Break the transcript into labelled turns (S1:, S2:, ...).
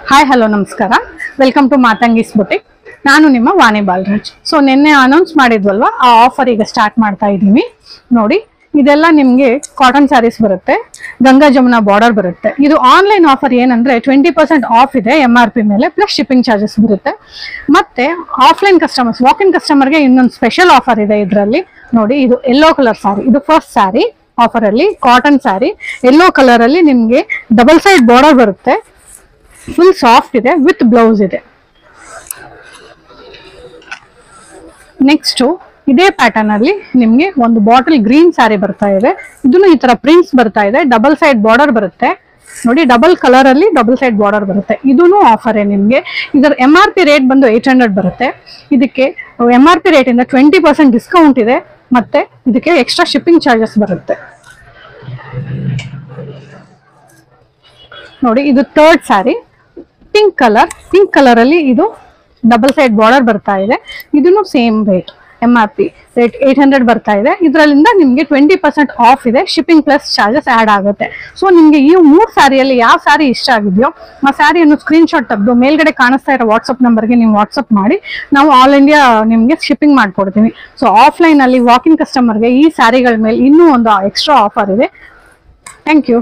S1: Hi hello ನಮಸ್ಕಾರ, welcome to ಮಾತಂಗೀಸ್ boutique. ನಾನು ನಿಮ್ಮ ವಾಣಿ ಬಾಲರಾಜ್. ಸೊ ನಿನ್ನೆ ಅನೌನ್ಸ್ ಮಾಡಿದ್ವಲ್ವಾ, ಆ ಆಫರ್ ಈಗ ಸ್ಟಾರ್ಟ್ ಮಾಡ್ತಾ ಇದ್ದೀವಿ. ನೋಡಿ, ಇದೆಲ್ಲ ನಿಮಗೆ ಕಾಟನ್ ಸ್ಯಾರೀಸ್ ಬರುತ್ತೆ, ಗಂಗಾ ಜಮುನಾ ಬಾರ್ಡರ್ ಬರುತ್ತೆ. ಇದು ಆನ್ಲೈನ್ ಆಫರ್ ಏನಂದ್ರೆ 20% ಆಫ್ ಇದೆ MRP ಮೇಲೆ, ಪ್ಲಸ್ ಶಿಪ್ಪಿಂಗ್ ಚಾರ್ಜಸ್ ಬರುತ್ತೆ. ಮತ್ತೆ ಆಫ್ಲೈನ್ ಕಸ್ಟಮರ್ಸ್, ವಾಕ್ ಇನ್ ಕಸ್ಟಮರ್ಗೆ ಇನ್ನೊಂದು ಸ್ಪೆಷಲ್ ಆಫರ್ ಇದೆ ಇದರಲ್ಲಿ. ನೋಡಿ, ಇದು ಯೆಲ್ಲೋ ಕಲರ್ ಸ್ಯಾರಿ, ಇದು ಫಸ್ಟ್ ಸ್ಯಾರಿ ಆಫರ್ ಅಲ್ಲಿ, ಕಾಟನ್ ಸ್ಯಾರಿ ಯೆಲ್ಲೋ ಕಲರ್ ಅಲ್ಲಿ ನಿಮ್ಗೆ ಡಬಲ್ ಸೈಡ್ ಬಾರ್ಡರ್ ಬರುತ್ತೆ, ಫುಲ್ ಸಾಫ್ಟ್ ಇದೆ, ವಿತ್ ಬ್ಲೌಸ್ ಇದೆ. ನೆಕ್ಸ್ಟ್ ಇದೇ ಪ್ಯಾಟರ್ನ್ ಅಲ್ಲಿ ನಿಮ್ಗೆ ಒಂದು ಬಾಟಲ್ ಗ್ರೀನ್ ಸ್ಯಾರಿ ಬರ್ತಾ ಇದೆ. ಇದನ್ನು ಈ ತರ ಪ್ರಿಂಟ್ಸ್ ಬರ್ತಾ ಇದೆ, ಡಬಲ್ ಸೈಡ್ ಬಾರ್ಡರ್ ಬರುತ್ತೆ. ನೋಡಿ, ಡಬಲ್ ಕಲರ್ ಅಲ್ಲಿ ಡಬಲ್ ಸೈಡ್ ಬಾರ್ಡರ್ ಬರುತ್ತೆ. ಇದೂ ಆಫರ್ ನಿಮ್ಗೆ. ಇದರ MRP ರೇಟ್ ಬಂದು 800 ಬರುತ್ತೆ. ಇದಕ್ಕೆ MRP ರೇಟ್ ಇಂದ 20% ಡಿಸ್ಕೌಂಟ್ ಇದೆ, ಮತ್ತೆ ಇದಕ್ಕೆ ಎಕ್ಸ್ಟ್ರಾ ಶಿಪ್ಪಿಂಗ್ ಚಾರ್ಜಸ್ ಬರುತ್ತೆ. ನೋಡಿ, ಇದು ಥರ್ಡ್ ಸ್ಯಾರಿ, ಪಿಂಕ್ ಕಲರ್ ಅಲ್ಲಿ ಇದು ಡಬಲ್ ಸೈಡ್ ಬಾರ್ಡರ್ ಬರ್ತಾ ಇದೆ. ಇದನ್ನು ಸೇಮ್ ರೇಟ್, MRP ರೇಟ್ 800 ಬರ್ತಾ ಇದೆ. ಇದರಲ್ಲಿಂದ ನಿಮ್ಗೆ 20% ಆಫ್ ಇದೆ, ಶಿಪ್ಪಿಂಗ್ ಪ್ಲಸ್ ಚಾರ್ಜಸ್ ಆಡ್ ಆಗುತ್ತೆ. ಸೊ ನಿಮ್ಗೆ ಈ 3 ಸ್ಯಾರಿಯಲ್ಲಿ ಯಾವ ಸ್ಯಾರಿ ಇಷ್ಟ ಆಗಿದೆಯೋ ಆ ಸ್ಯಾರಿಯನ್ನು ಸ್ಕ್ರೀನ್ ಶಾಟ್ ತೆಗೆದು ಮೇಲ್ಗಡೆ ಕಾಣಿಸ್ತಾ ಇರೋ ವಾಟ್ಸಪ್ ನಂಬರ್ಗೆ ನೀವು ವಾಟ್ಸಪ್ ಮಾಡಿ, ನಾವು ಆಲ್ ಇಂಡಿಯಾ ನಿಮ್ಗೆ ಶಿಪ್ಪಿಂಗ್ ಮಾಡ್ಕೊಡ್ತೀವಿ. ಸೊ ಆಫ್ಲೈನ್ ಅಲ್ಲಿ ವಾಕ್ ಇನ್ ಕಸ್ಟಮರ್ಗೆ ಈ ಸ್ಯಾರಿಗಳ ಮೇಲೆ ಇನ್ನೂ ಒಂದು ಎಕ್ಸ್ಟ್ರಾ ಆಫರ್ ಇದೆ. Thank you.